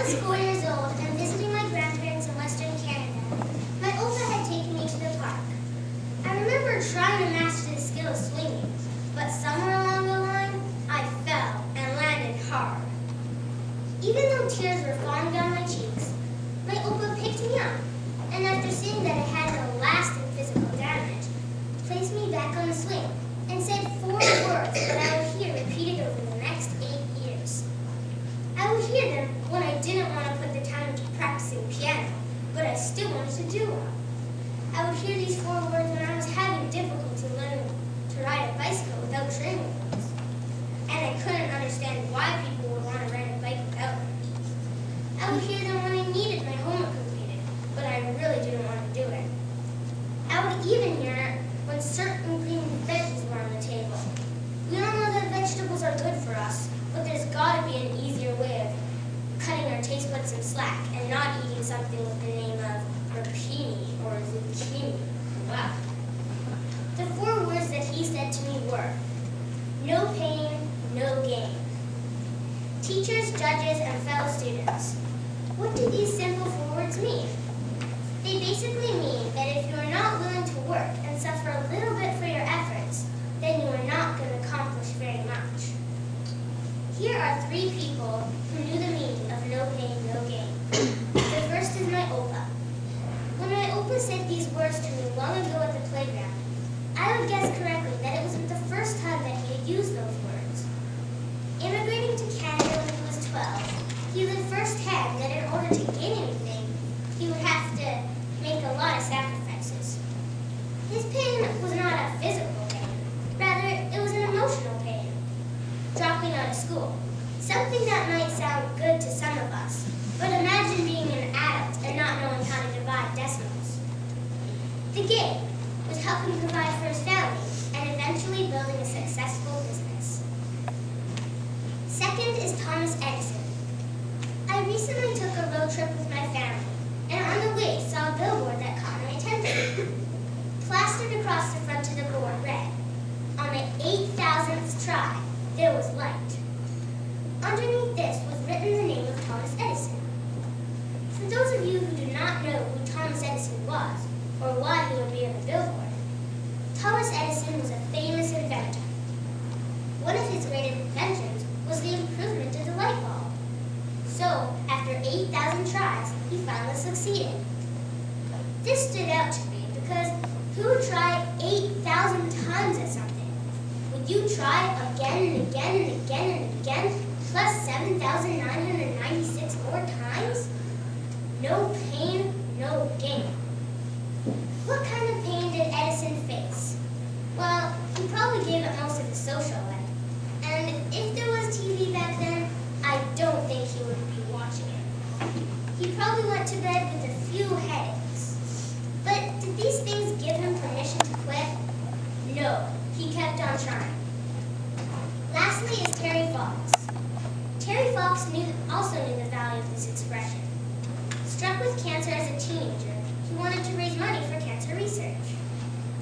was 4 years old and visiting my grandparents in Western Canada, my Opa had taken me to the park. I remember trying to master the skill of swinging, but somewhere along the line, I fell and landed hard. Even though tears were falling down my cheeks, my Opa picked me up, and after seeing that I had no lasting physical damage, placed me back on the swing and said 4 words that I would hear repeated over the next 8 years. I would hear them when I didn't want to put the time into practicing piano, but I still wanted to do well. I would hear these 4 words when I was having difficulty learning to ride a bicycle without training wheels, and I couldn't understand why people would want to ride a bike without them. I would hear them when I needed my homework completed, but I really didn't want to do it. I would even hear it when certain green veggies were on the table. We all know that vegetables are good for us, but there's got to be an easier way of cutting our taste buds some slack and not eating something with the name of rapini or zucchini. Wow. The 4 words that he said to me were, no pain, no gain. Teachers, judges, and fellow students, what do these simple 4 words mean? They basically mean that if you are not willing to work and suffer a little bit for your efforts, then you are not going to accomplish very much. Here are 3 people who knew the meaning of no pain, no gain. The first is my Opa. When my Opa said these words to me long ago at the playground, I would guess correctly that it wasn't the first time that he had used those words. Immigrating to Canada when he was 12, he learned firsthand that in order to gain anything, he would have to make a lot of sacrifices. His pain was not a physical pain. Rather, it was an emotional pain. Dropping out of school. Something that might sound good to some of us, but imagine being an adult and not knowing how to divide decimals. The gain was helping provide for his family and eventually building a successful business. Second is Thomas Edison. I recently took a road trip with my family, and on the way saw a billboard that caught my attention. Plastered across the front of the board read, on the 8,000th try, there was light. Underneath this was written the name of Thomas Edison. For those of you who do not know who Thomas Edison was, or why he would be on the billboard, Thomas Edison was a famous inventor. One of his great inventions was the improvement of the light bulb. So, after 8,000 tries, he finally succeeded. This stood out to me because who would try 8,000 times at something? Would you try again and again and again and again, plus 7,996 more times? No pain, no gain. What kind of pain did Edison face? Well, he probably gave up most of his social life. And if there was TV back then, I don't think he would be watching it. He probably went to bed with a few headaches. But did these things give him permission to quit? No, he kept on trying. Lastly is Terry Fox. Terry Fox also knew the value of this expression. Struck with cancer as a teenager, he wanted to raise money for cancer research.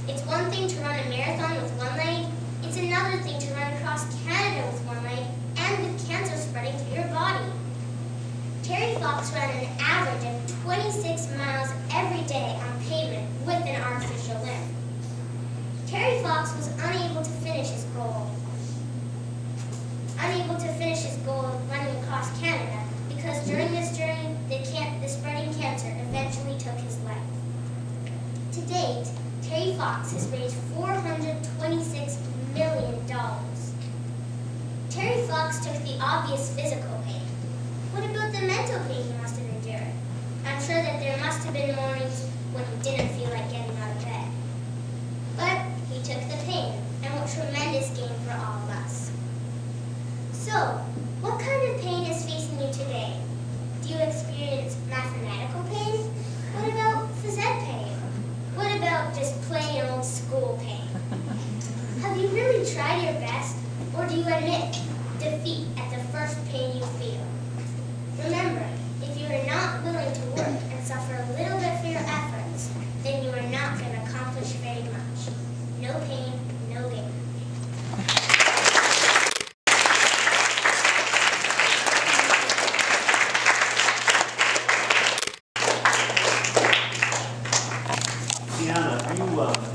It's one thing to run a marathon with one leg, it's another thing to run across Canada with one leg and with cancer spreading through your body. Terry Fox ran an average of 26 miles every day on pavement with an artificial limb. Terry Fox was unable to finish his goal of running across Canada because during this journey, the spreading cancer eventually took his life. To date, Terry Fox has raised $426 million. Terry Fox took the obvious physical pain. What about the mental pain he must have endured? I'm sure that there must have been mornings when he didn't feel like getting out of bed. But he took the pain, and what tremendous gain for all of us. So, what kind of pain is facing you today? Do you experience mathematical pain? What about phys ed pain? What about just plain old school pain? Have you really tried your best, or do you admit defeat at the first pain you feel? Remember, if you are not willing to work and suffer a little bit for your efforts, then you are not going to accomplish very much. No pain, no gain. Tiana, are you